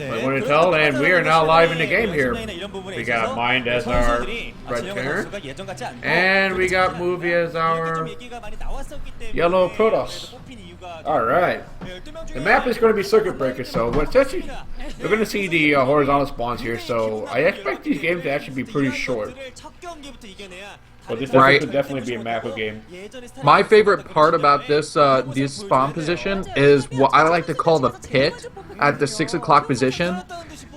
I want to tell, and we are now live in the game here. We got Mind as our red pair, and we got Movie as our yellow Protoss. Alright. The map is going to be Circuit Breaker, so we're going to see the horizontal spawns here, so I expect these games to actually be pretty short. But this could definitely be a map game. My favorite part about this spawn position is what I like to call the pit at the 6 o'clock position.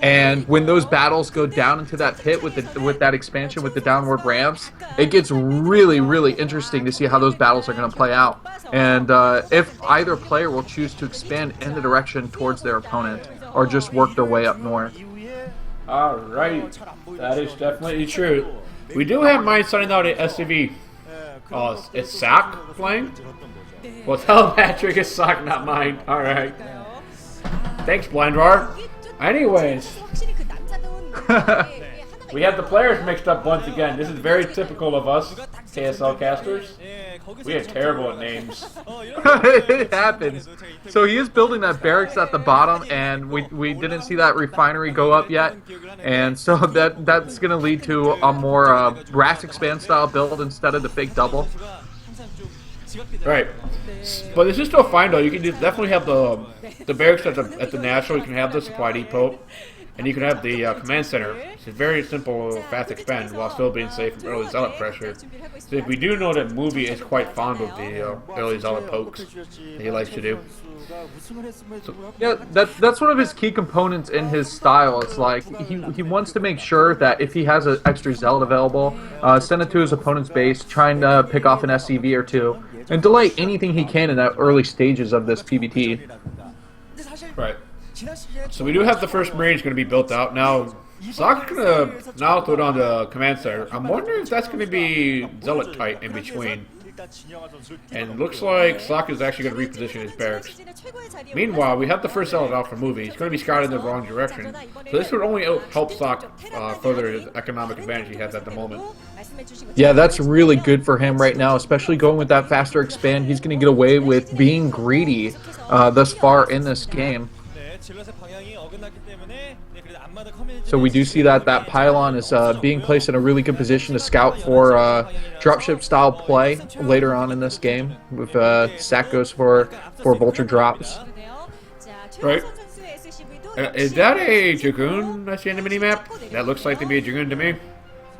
And when those battles go down into that pit with that expansion with the downward ramps, it gets really, really interesting to see how those battles are going to play out. And if either player will choose to expand in the direction towards their opponent or just work their way up north. Alright, that is definitely true. We do have Mind sending out an SCV. Oh, it's sSak playing? Well, tell Patrick it's sSak, not mine. Alright. Thanks, Blindrar. Anyways. We have the players mixed up once again. This is very typical of us, KSL casters. We are terrible at names. It happens. So he is building that barracks at the bottom, and we didn't see that refinery go up yet. And so that's going to lead to a more brass expand style build instead of the big double. Right. But this is still fine, though. You can definitely have the barracks at the National. You can have the supply depot. And you can have the command center. It's a very simple, fast expand while still being safe from early zealot pressure. So if we do know that Movie is quite fond of the early zealot pokes that he likes to do. So, yeah, that's one of his key components in his style. It's like he wants to make sure that if he has an extra zealot available, send it to his opponent's base, trying to pick off an SCV or two, and delay anything he can in the early stages of this PvT. Right. So we do have the first Marines going to be built out. Now, sSak's going to now throw down the command center. I'm wondering if that's going to be Zealot tight in between. And looks like sSak is actually going to reposition his barracks. Meanwhile, we have the first Zealot out for Movie. He's going to be scouted in the wrong direction. So this would only help sSak further his economic advantage he has at the moment. Yeah, that's really good for him right now, especially going with that faster expand. He's going to get away with being greedy thus far in this game. So we do see that pylon is being placed in a really good position to scout for dropship style play later on in this game. If sSak goes for vulture drops. Right. Is that a Dragoon I see in the minimap? That looks like to be a Dragoon to me.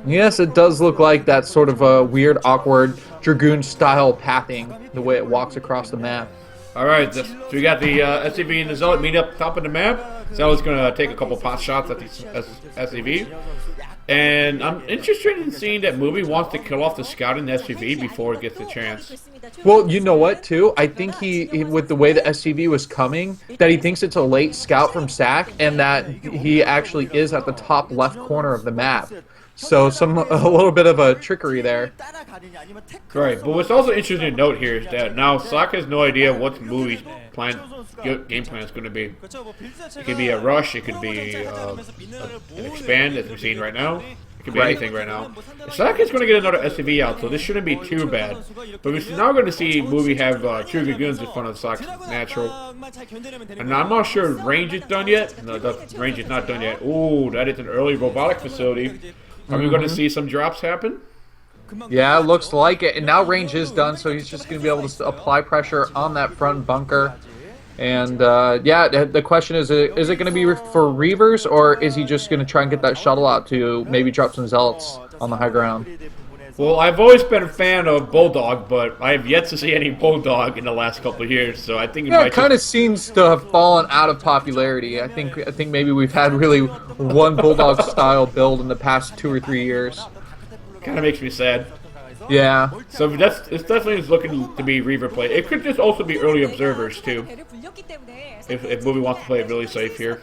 Yes, it does look like that sort of a weird, awkward Dragoon style pathing, the way it walks across the map. Alright, so we got the SCV and the Zealot meet up top of the map. Zealot's going to take a couple pot shots at the SCV. And I'm interested in seeing that Movie wants to kill off the scout in the SCV before it gets the chance. Well, you know what, too? I think he with the way the SCV was coming, that he thinks it's a late scout from sSak, and that he actually is at the top left corner of the map. So a little bit of a trickery there. Right, but what's also interesting to note here is that now sSak has no idea what Movie's game plan is going to be. It could be a rush, it could be an expand as we're seeing right now. It could be anything right now. sSak is going to get another SCV out, so this shouldn't be too bad. But we're now going to see Movie have two Dragoons in front of sSak's natural. And I'm not sure if range is done yet. No, the range is not done yet. Ooh, that is an early robotic facility. Are we going to see some drops happen? Yeah, it looks like it. And now range is done, so he's just going to be able to apply pressure on that front bunker. And, yeah, the question is it going to be for Reavers, or is he just going to try and get that shuttle out to maybe drop some Zealots on the high ground? Well, I've always been a fan of Bulldog, but I have yet to see any Bulldog in the last couple of years, so I think it kind of seems to have fallen out of popularity. I think maybe we've had really one Bulldog style build in the past 2 or 3 years. Kind of makes me sad. Yeah. So it's definitely looking to be Reaver play. It could just also be early observers too. If Movie wants to play it really safe here.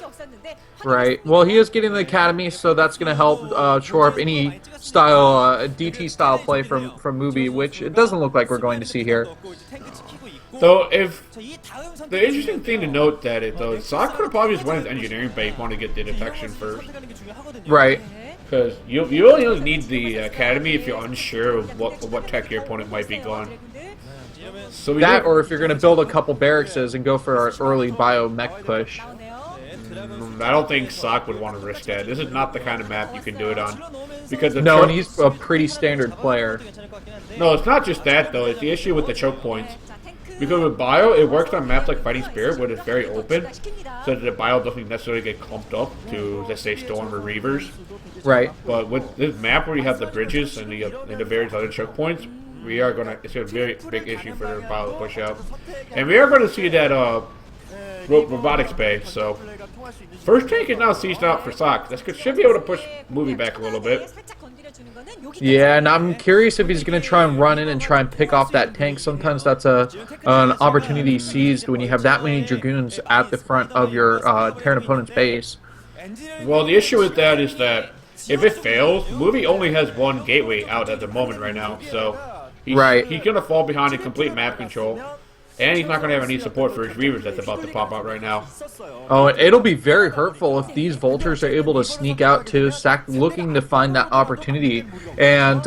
Right. Well, he is getting the academy, so that's going to help shore up any style DT style play from Movie, which it doesn't look like we're going to see here. So if the interesting thing to note that sSak could have probably just went into engineering base, want to get the detection first. Right. Because you only need the academy if you're unsure of what tech your opponent might be going. So or if you're going to build a couple barracks and go for our early bio mech push. I don't think sSak would want to risk that. This is not the kind of map you can do it on. Because no, and he's a pretty standard player. No, it's not just that, though. It's the issue with the choke points. Because with Bio, it works on maps like Fighting Spirit, where it's very open, so that the Bio doesn't necessarily get clumped up to, let's say, Storm or Reavers. Right. But with this map where you have the bridges and the various other choke points, it's a very big issue for the Bio to push out. And we are going to see that robotics bay, so first tank is now seized out for sSak. This should be able to push Movie back a little bit. Yeah, and I'm curious if he's going to try and run in and try and pick off that tank. Sometimes that's an opportunity seized when you have that many Dragoons at the front of your Terran opponent's base. Well, the issue with that is that if it fails, Movie only has one gateway out at the moment right now, so he's going to fall behind in complete map control. And he's not going to have any support for his Reavers that's about to pop out right now. Oh, it'll be very hurtful if these Vultures are able to sneak out to sSak looking to find that opportunity. And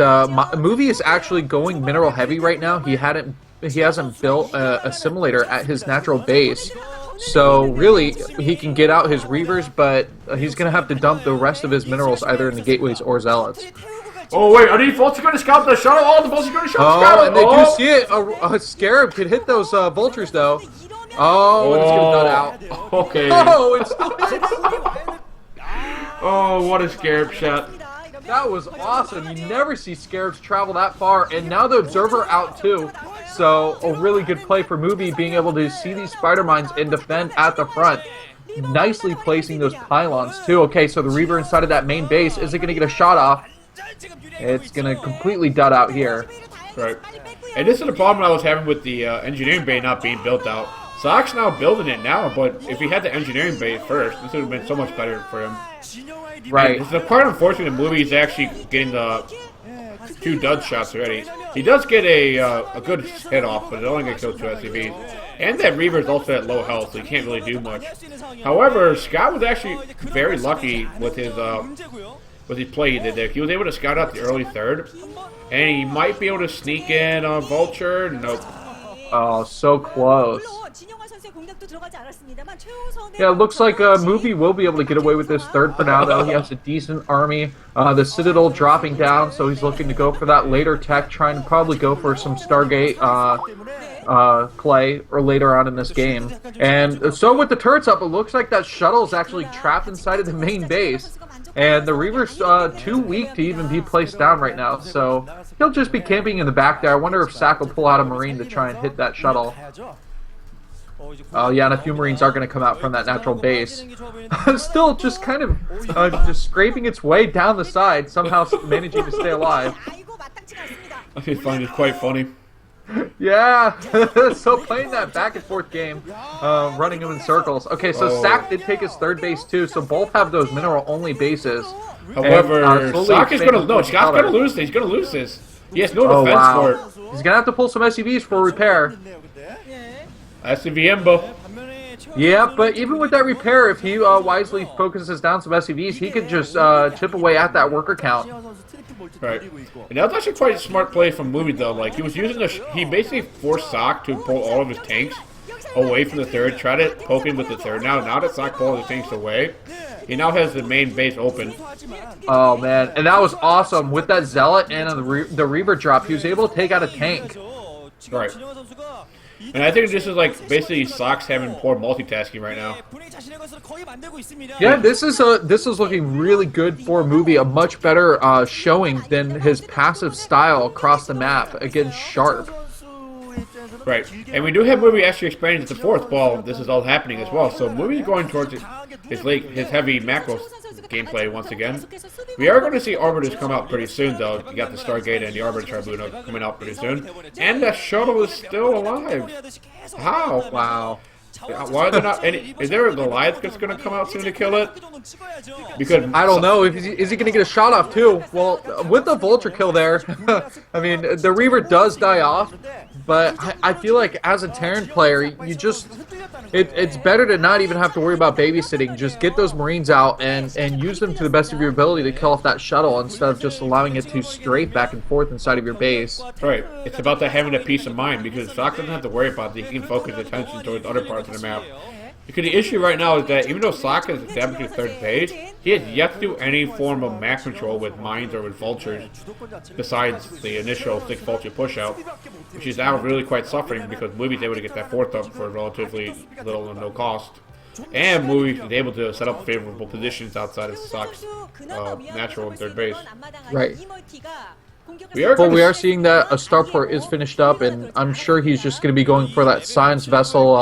Movie is actually going mineral heavy right now. He hasn't built a simulator at his natural base. So really, he can get out his Reavers, but he's going to have to dump the rest of his minerals either in the gateways or zealots. Oh wait, are these Vultures going to scout the shuttle? Oh, the Vultures are going to scout and they do see it. A Scarab could hit those Vultures, though. Oh, and it's going to nut out. Okay. Oh, it's still Oh, what a Scarab shot. That was awesome. You never see Scarabs travel that far. And now the Observer out, too. So, a really good play for Movie, being able to see these Spider Mines and defend at the front. Nicely placing those pylons, too. Okay, so the Reaver inside of that main base isn't going to get a shot off. It's going to completely dud out here. Right. And this is the problem I was having with the engineering bay not being built out. sSak's now building it now, but if he had the engineering bay first, this would have been so much better for him. Right. And the part, unfortunately, the movie is actually getting the 2 dud shots already. He does get a good hit off, but it only gets killed 2 SCVs. And that Reaver is also at low health, so he can't really do much. However, Scott was actually very lucky with his play he did there. He was able to scout out the early third, and he might be able to sneak in on Vulture. Nope. Oh, so close. Yeah, it looks like Movie will be able to get away with this third for now, though. He has a decent army. The Citadel dropping down, so he's looking to go for that later tech, trying to probably go for some Stargate play or later on in this game. And so with the turrets up, it looks like that shuttle is actually trapped inside of the main base. And the Reaver's too weak to even be placed down right now, so he'll just be camping in the back there. I wonder if sSak will pull out a Marine to try and hit that shuttle. Oh yeah, and a few Marines are going to come out from that natural base. Still just kind of just scraping its way down the side, somehow managing to stay alive. I find it quite funny. Yeah, so playing that back and forth game, running them in circles. Okay, so sSak did take his third base too, so both have those mineral only bases. However, sSak is gonna Scott's gonna lose this. He's gonna lose this. He has no defense for it. He's gonna have to pull some SCVs for repair. SCV Embo. Yeah, but even with that repair, if he wisely focuses down some SCVs, he could just chip away at that worker count. Right. And that was actually quite a smart play from Movie, though. Like, he was using he basically forced sSak to pull all of his tanks away from the third, try to poke him with the third. Now that sSak pulled his tanks away, he now has the main base open. Oh, man. And that was awesome. With that Zealot and the Reaver drop, he was able to take out a tank. Right. And I think this is like basically sSak's having poor multitasking right now. Yeah, this is looking really good for Movie. A much better showing than his passive style across the map against Sharp. Right, and we do have Movie actually expanding to the fourth while this is all happening as well. So Movie going towards his heavy macro gameplay once again. We are going to see Arbiters come out pretty soon, though. You got the Stargate and the Arbiter Tribunal coming out pretty soon. And the shuttle is still alive. How? Wow. Why are there not any? Is there a Goliath that's going to come out soon to kill it? Because I don't know. Is he going to get a shot off too? Well, with the Vulture kill there, I mean, the Reaver does die off, but I feel like as a Terran player, you just it's better to not even have to worry about babysitting. Just get those Marines out and use them to the best of your ability to kill off that shuttle instead of just allowing it to strafe back and forth inside of your base. Right. It's about that having a peace of mind because sSak doesn't have to worry about it. He can focus attention towards other parts of the map. Because the issue right now is that even though sSak is established his third base, he has yet to do any form of map control with mines or with vultures, besides the initial 6 vulture push out, which is now really quite suffering because Movie's able to get that 4th up for relatively little or no cost. And Movie is able to set up favorable positions outside of sSak's natural and third base. Right. We are seeing that a starport is finished up, and I'm sure he's just going to be going for that science vessel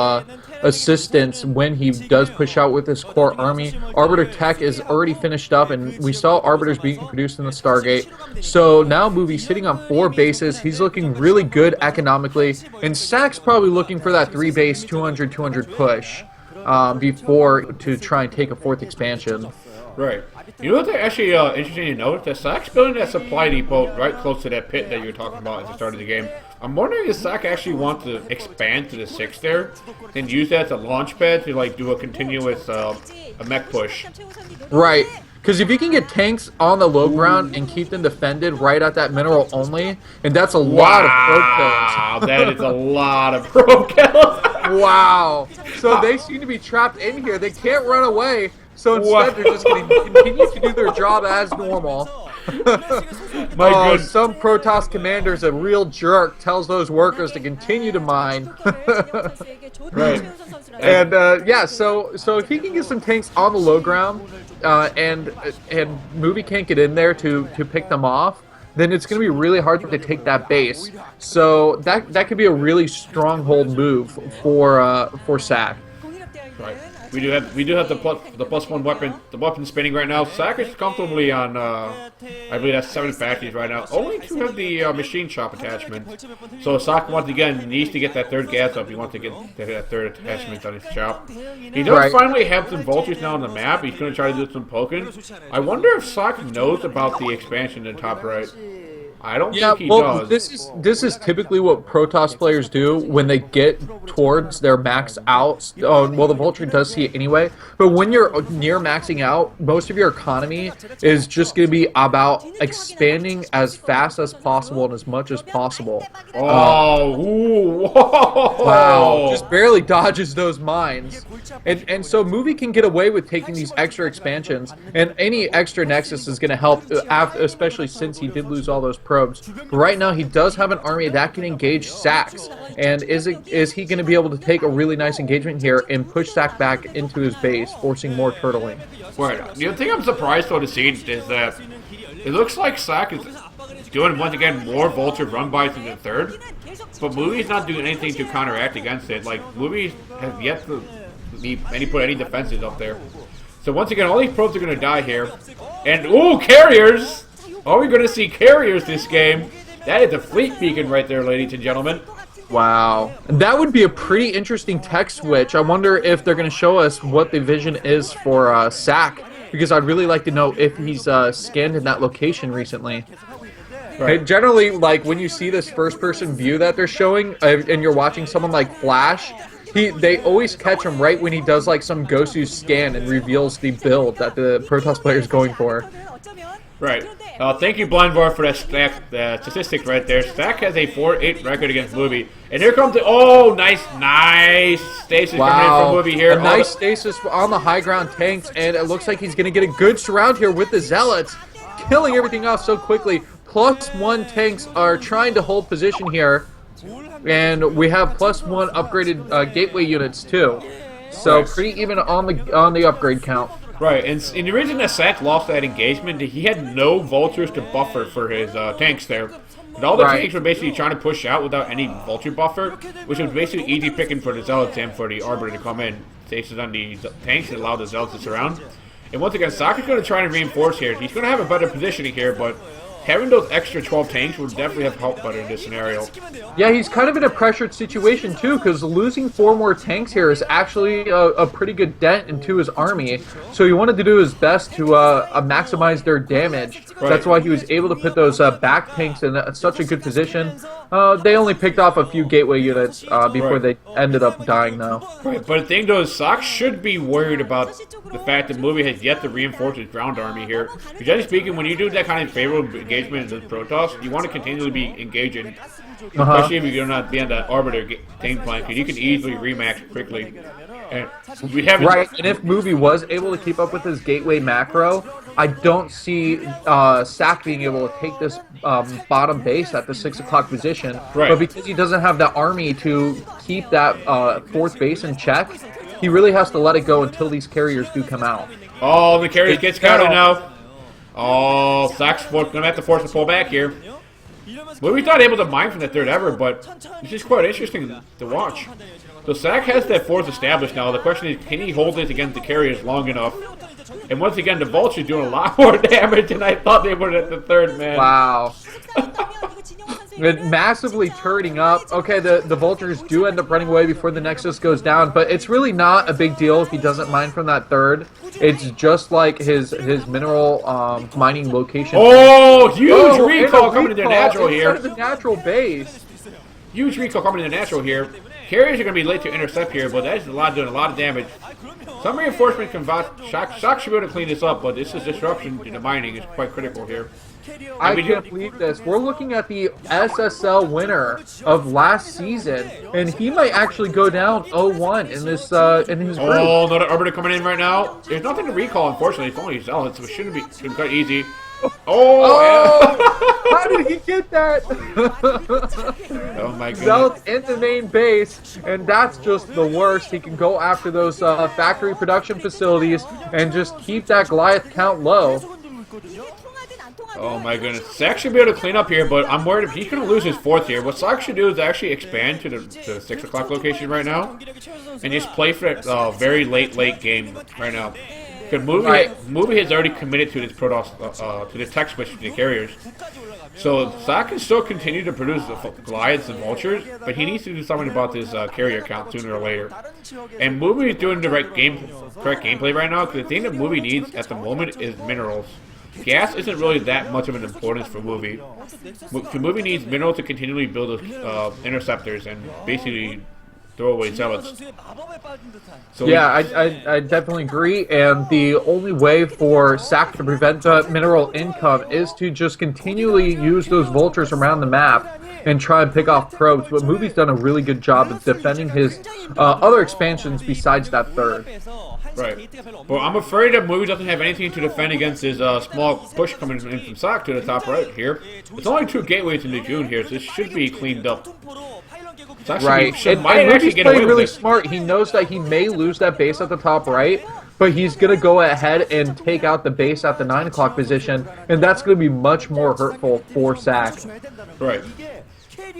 assistance when he does push out with his core army. Arbiter Tech is already finished up, and we saw Arbiters being produced in the Stargate. So now Movie's sitting on 4 bases. He's looking really good economically, and sSak's probably looking for that 3 base 200 push before to try and take a 4th expansion. Right. You know what's actually interesting to note? That sSak's building that supply depot right close to that pit that you were talking about at the start of the game. I'm wondering if sSak actually wants to expand to the 6 there and use that as a launch pad to like do a continuous a mech push. Right. Because if you can get tanks on the low ground and keep them defended right at that mineral only, and that's a lot of probe kills. Wow, that is a lot of probe kills. Wow. So they seem to be trapped in here. They can't run away. So instead, they're just going to continue to do their job as normal. Some Protoss commander's a real jerk, tells those workers to continue to mine. Right. And yeah, so if he can get some tanks on the low ground, and Movie can't get in there to pick them off, then it's going to be really hard to take that base. So that could be a really stronghold move for sSak. Right. We do have the +1 weapon. The weapon spinning right now. sSak is comfortably on I believe that's 7 factories right now. Only 2 have the machine shop attachment. So sSak once again needs to get that 3rd gas up. He wants to get that 3rd attachment on his shop. He does finally have some vultures now on the map. He's going to try to do some poking. I wonder if sSak knows about the expansion in the top right. I don't think he does. This is typically what Protoss players do when they get towards their max out. Well, the Vulture does see it anyway, but when you're near maxing out, most of your economy is just going to be about expanding as fast as possible and as much as possible. Whoa. Wow, just barely dodges those mines. And so Movie can get away with taking these extra expansions, and any extra Nexus is going to help, especially since he did lose all those probes. But right now, he does have an army that can engage sSaks. And is he going to be able to take a really nice engagement here and push sSak back into his base, forcing more turtling? Right. The other thing I'm surprised though to see is that it looks like sSak is doing once again more Vulture run-bys in the 3rd, but Movie's not doing anything to counteract against it. Like, Movie has yet to put any defenses up there. So once again, all these probes are going to die here. And, ooh, carriers! Are we going to see carriers this game? That is a fleet beacon right there, ladies and gentlemen. Wow. That would be a pretty interesting tech switch. I wonder if they're going to show us what the vision is for sSak, because I'd really like to know if he's scanned in that location recently. Right. Generally, like, when you see this first-person view that they're showing, and you're watching someone like Flash, they always catch him right when he does, like, some Gosu scan and reveals the build that the Protoss player is going for. Right. Thank you, Blindvar, for that statistic right there. sSak has a 4-8 record against Movie. And here comes the... Oh, nice stasis coming in from Movie here. A nice stasis on the high ground tanks, and it looks like he's going to get a good surround here with the Zealots, killing everything off so quickly. +1 tanks are trying to hold position here, and we have +1 upgraded gateway units too. So pretty even on the upgrade count. Right, and the reason that sSak lost that engagement, he had no vultures to buffer for his tanks there. And all the tanks were basically trying to push out without any vulture buffer, which was basically easy picking for the Zealots and for the Arbiter to come in. Stasis on the tanks and allow the Zealots to surround. And once again, sSak is going to try and reinforce here. He's going to have a better positioning here, but having those extra 12 tanks would definitely have helped better in this scenario. Yeah, he's kind of in a pressured situation too, because losing 4 more tanks here is actually a pretty good dent into his army. So he wanted to do his best to maximize their damage. Right. That's why he was able to put those back tanks in such a good position. They only picked off a few gateway units before they ended up dying though. Right, but the thing though is sSak should be worried about the fact that Movie has yet to reinforce his ground army here. Generally speaking, when you do that kind of favorable engagement in the Protoss, you want to continually be engaging, especially if you're not be on that Arbiter game plan, because you can easily remax quickly. And we haven't. Right, and if Movie was able to keep up with his gateway macro, I don't see SSak being able to take this bottom base at the 6 o'clock position. Right. But because he doesn't have the army to keep that fourth base in check, he really has to let it go until these carriers do come out. Oh, the carriers get scouted now. Oh, SSak's going to have to force a pull back here. Movie's not able to mine from the third ever, but it's just quite interesting to watch. So SSak has that fourth established now. The question is, can he hold it against the carriers long enough? And once again, the Vulture's doing a lot more damage than I thought they would at the third, man. Wow. It massively turning up. Okay, the Vultures do end up running away before the Nexus goes down, but it's really not a big deal if he doesn't mine from that third. It's just like his mineral mining location. Oh, huge recall coming into natural here. The natural base. Huge recall coming into natural here. Carriers are going to be late to intercept here, but that's doing a lot of damage. Some reinforcement can SSak should be able to clean this up, but this is disruption to the mining is quite critical here. I can't believe this. We're looking at the SSL winner of last season, and he might actually go down 0-1 in this in his group. Oh, another Arbiter coming in right now. There's nothing to recall, unfortunately. It's only Zealots, so it shouldn't be quite easy. Oh! How did he get that? Oh my goodness. Zealots in the main base, and that's just the worst. He can go after those factory production facilities and just keep that Goliath count low. Oh my goodness. SSak should be able to clean up here, but I'm worried if he's going to lose his fourth here. What SSak should do is actually expand to the 6 o'clock location right now and just play for that very late game right now. Because Movie has already committed to this Protoss, to the tech switch to the carriers. So SSak can still continue to produce the Goliaths and Vultures, but he needs to do something about this carrier count sooner or later. And Movie is doing the correct gameplay right now, because the thing that Movie needs at the moment is minerals. Gas isn't really that much of an importance for Movie. Movie needs minerals to continually build those interceptors and basically throw away Zealots. So yeah, I definitely agree, and the only way for SSak to prevent mineral income is to just continually use those Vultures around the map and try and pick off probes, but Movie's done a really good job of defending his other expansions besides that third. Right. Well, I'm afraid that Movie doesn't have anything to defend against his small push coming in from SSak to the top right here. It's only 2 gateways into June here, so this should be cleaned up. Right, and Movie's playing really smart. He knows that he may lose that base at the top right, but he's going to go ahead and take out the base at the 9 o'clock position, and that's going to be much more hurtful for SSak. Right.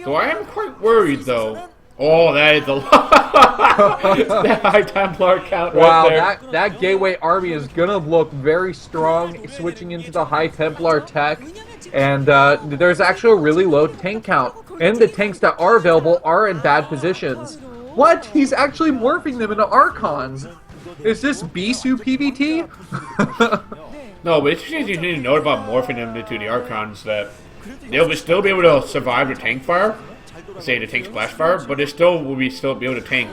So I am quite worried, though. Oh, that is a lot. That High Templar count right there. Wow, that Gateway army is going to look very strong, switching into the High Templar tech. And there's actually a really low tank count. And the tanks that are available are in bad positions. What? He's actually morphing them into Archons. Is this Bisu PvT? No, but it's just you need to know about morphing them into the Archons that they'll still be able to survive the tank fire. Say the tank splash fire, but they still will be able to tank.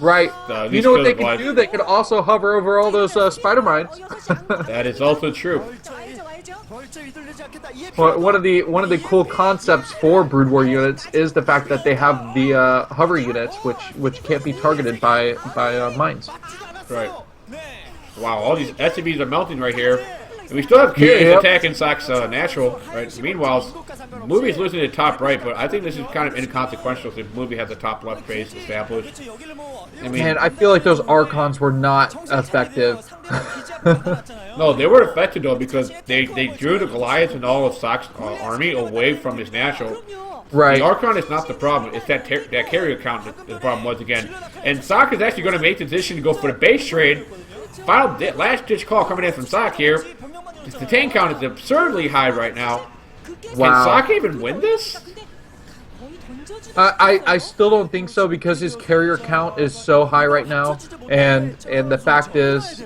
Right. You know what they can do? They can also hover over all those spider mines. That is also true. Well, one of the cool concepts for Brood War units is the fact that they have the hover units, which can't be targeted by mines. Right. Wow, all these SCVs are melting right here. And we still have carriers attacking SSak's natural, right? Meanwhile, Movie's losing the top right, but I think this is kind of inconsequential since Movie has the top left base established. I mean, man, I feel like those Archons were not effective. No, they were effective though because they drew the Goliaths and all of SSak's army away from his natural. Right. The Archon is not the problem. It's that carrier count that the problem was again. And SSak is actually going to make the decision to go for the base trade. Last-ditch call coming in from SSak here. The tank count is absurdly high right now. Wow. Can SSak even win this? I still don't think so because his carrier count is so high right now, and the fact is,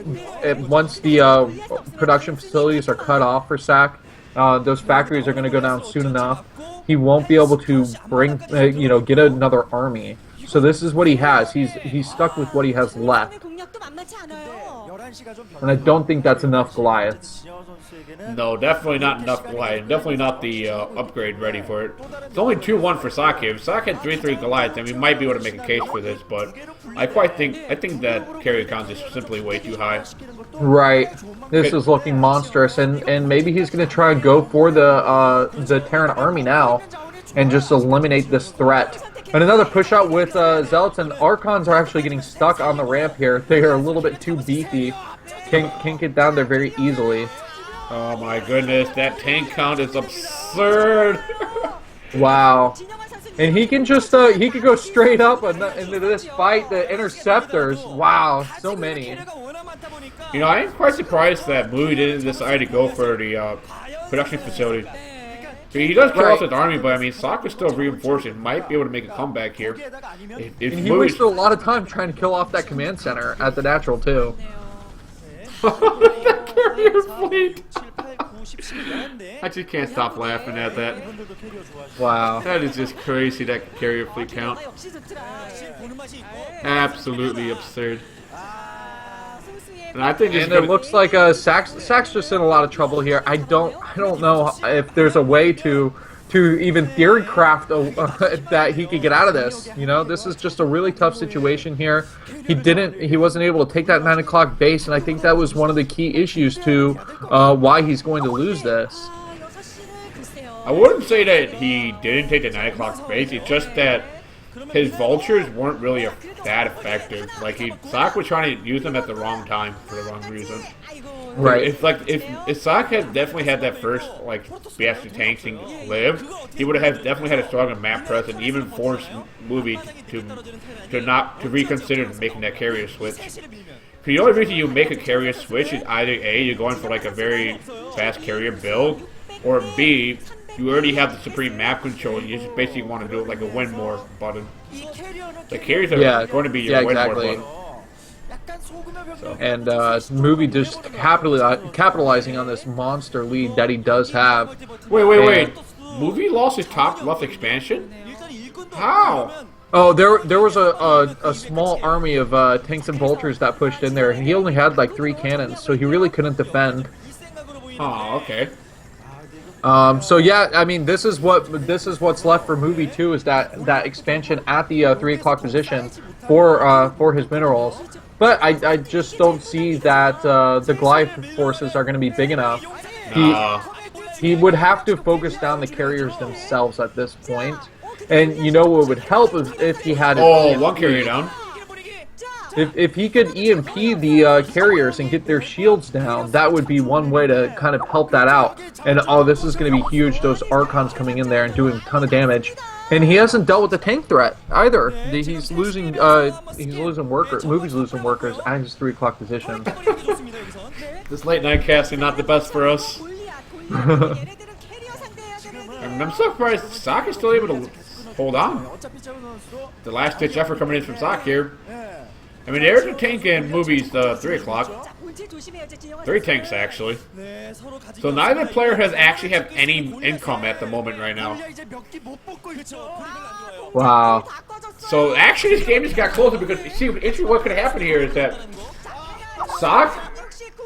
once the production facilities are cut off for SSak, those factories are going to go down soon enough. He won't be able to bring, get another army. So this is what he has. He's stuck with what he has left. And I don't think that's enough Goliaths. No, definitely not enough Goliath. Definitely not the upgrade ready for it. It's only 2-1 for SSak here. If SSak had 3-3 Goliath, then we might be able to make a case for this, but I think that carry count is simply way too high. Right. This is looking monstrous, and maybe he's going to try and go for the Terran army now and just eliminate this threat. And another push out with Zealots, and Archons are actually getting stuck on the ramp here. They are a little bit too beefy. Can't get down there very easily. Oh my goodness, that tank count is absurd. Wow. And he can just, he could go straight up into this fight. The interceptors, wow, so many. You know, I am quite surprised that Movie didn't decide to go for the production facility. He does kill off his army, but I mean, SSak is still reinforcing. Might be able to make a comeback here. If and he wasted a lot of time trying to kill off that command center at the natural, too. That carrier fleet! I just can't stop laughing at that. Wow. That is just crazy, that carrier fleet count. Absolutely absurd. And I think it looks like SSak's just in a lot of trouble here. I don't know if there's a way to even theory craft that he could get out of this. You know, this is just a really tough situation here. He wasn't able to take that 9 o'clock base, and I think that was one of the key issues to why he's going to lose this. I wouldn't say that he didn't take the 9 o'clock base. It's just that his vultures weren't really that effective. Like SSak was trying to use them at the wrong time for the wrong reason. Right. If SSak had definitely had that first BS tanks and lived, he would have definitely had a stronger map presence, even forced Movie to reconsider making that carrier switch. The only reason you make a carrier switch is either A, you're going for a very fast carrier build, or B, you already have the supreme map control. You just basically want to do it like a win more button. The carriers are going to be your win more button. So. And Movie just capitalizing on this monster lead that he does have. Wait. Movie lost his top left expansion? How? Oh, there was a small army of tanks and vultures that pushed in there, and he only had 3 cannons, so he really couldn't defend. Oh, okay. So yeah, I mean, this is what's left for Movie 2 is that expansion at the 3 o'clock position for his minerals. But I just don't see that the Goliath forces are going to be big enough. He would have to focus down the carriers themselves at this point. And you know what would help is if he had one carrier down. If he could EMP the carriers and get their shields down, that would be one way to kind of help that out. And this is going to be huge. Those Archons coming in there and doing a ton of damage. And he hasn't dealt with the tank threat either. He's losing workers. Movie's losing workers at his 3 o'clock position. This late night casting not the best for us. I'm so surprised SSak is still able to hold on. The last ditch effort coming in from SSak here. I mean, there's a tank in Movie's 3 o'clock. 3 tanks, actually. So neither player has actually have any income at the moment right now. Wow. So actually, this game just got closer because, see, what could happen here is that SSak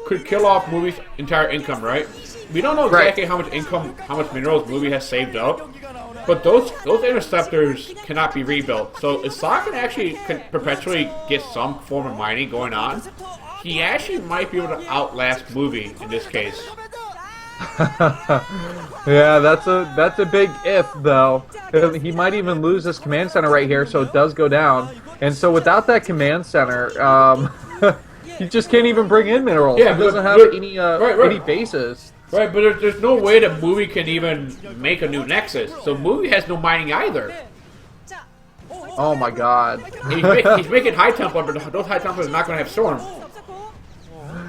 could kill off Movie's entire income, right? We don't know exactly how much income, how much minerals Movie has saved up. But those interceptors cannot be rebuilt. So if SSak can perpetually get some form of mining going on, he actually might be able to outlast Movie in this case. Yeah, that's a big if though. He might even lose this command center right here, so it does go down. And so without that command center, he just can't even bring in minerals. Yeah, he doesn't have any bases. Right, but there's no way that Movie can even make a new Nexus. So Movie has no mining either. Oh my god. He's making High Templar, but those High Templars are not going to have Storm.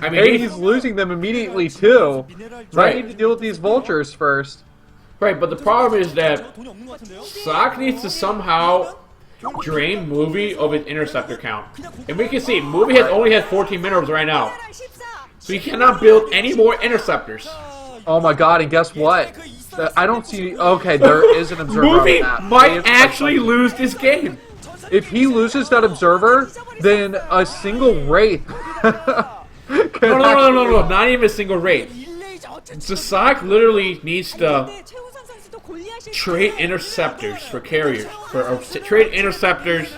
I mean, he's losing them immediately too. So I need to deal with these vultures first. Right, but the problem is that SSak needs to somehow drain Movie of his interceptor count. And we can see, Movie only has 14 minerals right now. So he cannot build any more interceptors. Oh my god, and guess what? I don't see... Okay, there is an observer Movie on that. might actually lose this game. If he loses that observer, then a single wraith. No, not even a single wraith. sSak literally needs to trade interceptors for carriers, trade interceptors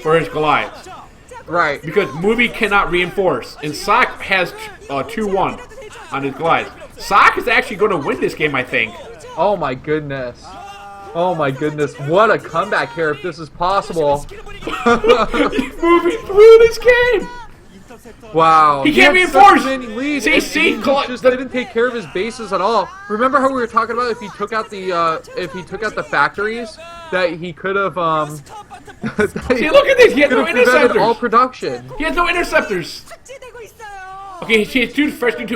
for his Goliaths. Right. Because Movie cannot reinforce, and sSak has 2-1 on his Goliath. sSak is actually going to win this game, I think. Oh my goodness. Oh my goodness. What a comeback here if this is possible. Movie through this game. Wow. He can't reinforce. Leads, See, he just didn't take care of his bases at all. Remember how we were talking about if he took out the factories that he could have See, look at this. He has no interceptors. All production. He has no interceptors. Okay, he has two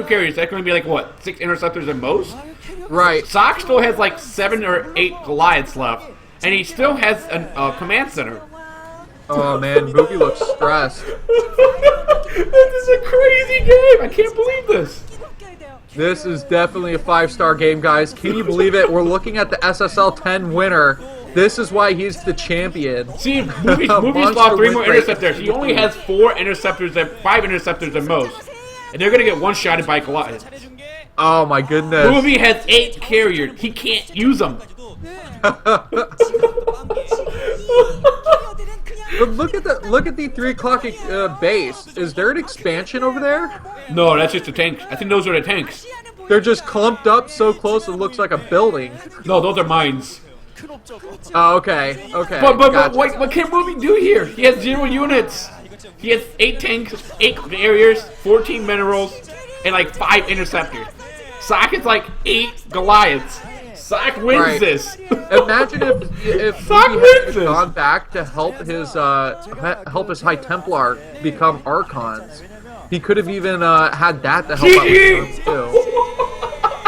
carriers. That's going to be like what, 6 interceptors at most? Right. sSak still has like 7 or 8 Goliaths left, and he still has a command center. Oh man, Mookie looks stressed. This is a crazy game. I can't believe this. This is definitely a 5-star game, guys. Can you believe it? We're looking at the SSL10 winner. This is why he's the champion. See, Movie's lost 3 more interceptors. He only has 5 interceptors at most. And they're going to get one-shotted by Goliath. Oh my goodness. Movie has 8 carriers. He can't use them. But look at the 3 o'clock base. Is there an expansion over there? No, that's just the tanks. I think those are the tanks. They're just clumped up so close it looks like a building. No, those are mines. Oh, okay. But gotcha. what can Movie do here? He has 0 units. He has 8 tanks, 8 carriers, 14 minerals, and like 5 interceptors. sSak is like 8 Goliaths. sSak wins this. Imagine if sSak he had gone back to help his High Templar become Archons. He could have even had that to help out with him too.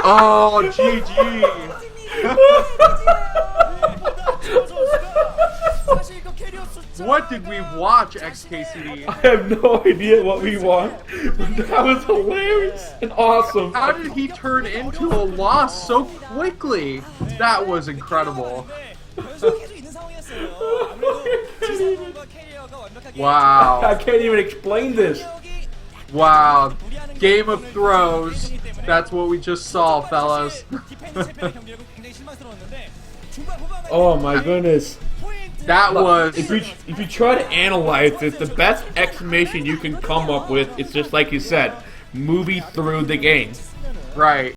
Oh, GG. What did we watch, XKCD? I have no idea what we want, but that was hilarious and awesome. How did he turn into a loss so quickly? That was incredible. Wow. I can't even explain this. Wow. Game of Throws. That's what we just saw, fellas. Oh my goodness. That was... If you try to analyze this, the best explanation you can come up with is just like you said, Movie through the game. Right.